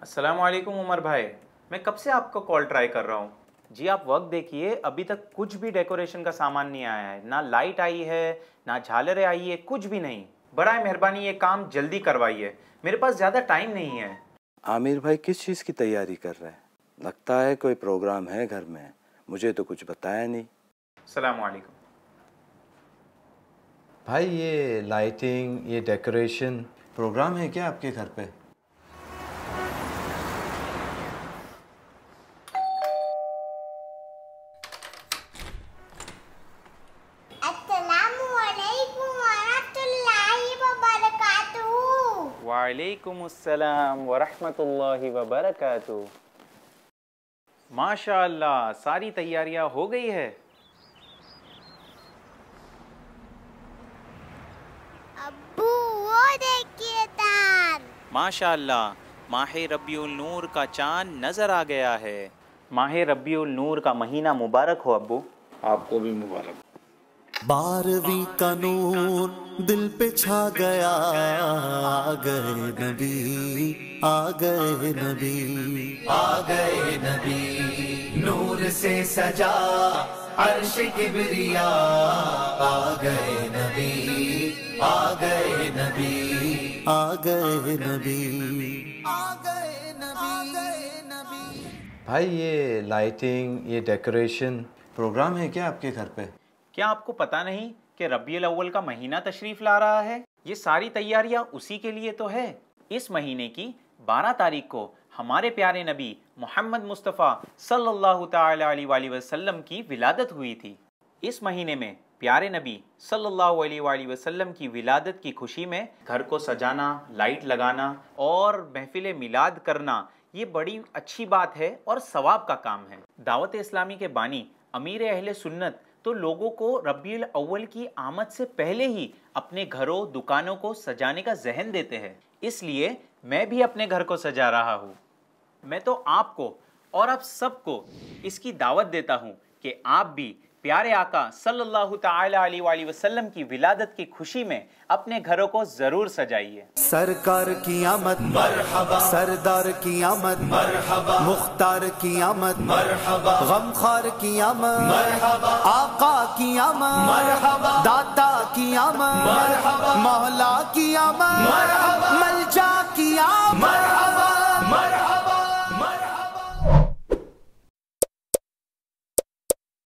अस्सलाम वालेकुम उमर भाई, मैं कब से आपको कॉल ट्राई कर रहा हूँ। जी आप वक्त देखिए, अभी तक कुछ भी डेकोरेशन का सामान नहीं आया है, ना लाइट आई है ना झालरें आई है, कुछ भी नहीं। बड़ा मेहरबानी ये काम जल्दी करवाइए, मेरे पास ज़्यादा टाइम नहीं है। आमिर भाई किस चीज़ की तैयारी कर रहे हैं? लगता है कोई प्रोग्राम है घर में, मुझे तो कुछ बताया नहीं। अस्सलाम वालेकुम भाई ये लाइटिंग, ये डेकोरेशन प्रोग्राम है क्या आपके घर पे? वालेकुम अस्सलाम वरहमतुल्लाहि वबरकातुहू। माशाअल्लाह, सारी तैयारियां हो गई है। अब्बू वो देखिए चांद। माशाअल्लाह, माह रब्बिउल नूर का चांद नज़र आ गया है। माह रब्बिउल नूर का महीना मुबारक हो अब्बू। आपको भी मुबारक। 12वीं का नूर दिल पे छा गया, आ गए नबी, आ गए नबी, आ गए नबी, नूर से सजा अर्श किबरिया, आ गए नबी, आ गए नबी, आ गए नबी, आ गए नबी। भाई ये लाइटिंग, ये डेकोरेशन प्रोग्राम है क्या आपके घर पे? क्या आपको पता नहीं कि रब्बिउल अव्वल का महीना तशरीफ ला रहा है? ये सारी तैयारियां उसी के लिए तो है। इस महीने की 12 तारीख को हमारे प्यारे नबी मोहम्मद मुस्तफ़ा सल्लल्लाहु ताला अलैहि वसल्लम की विलादत हुई थी। इस महीने में प्यारे नबी सल्लल्लाहु अलैहि वसल्लम की विलादत की खुशी में घर को सजाना, लाइट लगाना और महफिल मिलाद करना, ये बड़ी अच्छी बात है और सवाब का काम है। दावत इस्लामी के बानी अमीर अहले सुन्नत तो लोगों को रब्बिउल अव्वल की आमद से पहले ही अपने घरों दुकानों को सजाने का ज़हन देते हैं। इसलिए मैं भी अपने घर को सजा रहा हूँ। मैं तो आपको और आप सबको इसकी दावत देता हूँ कि आप भी प्यारे आका सल्लल्लाहु ताला अलैहि वसल्लम की विलादत की खुशी में अपने घरों को जरूर सजाइए। सरकार की आमद मरहबा, सरदार की आमद मरहबा, मुख्तार की आमद मरहबा, गमखार की आमद मरहबा, आका की आमद मरहबा, दाता की आमद मरहबा, मौला की आमद मरहबा, मलजा की आमद मरहबा।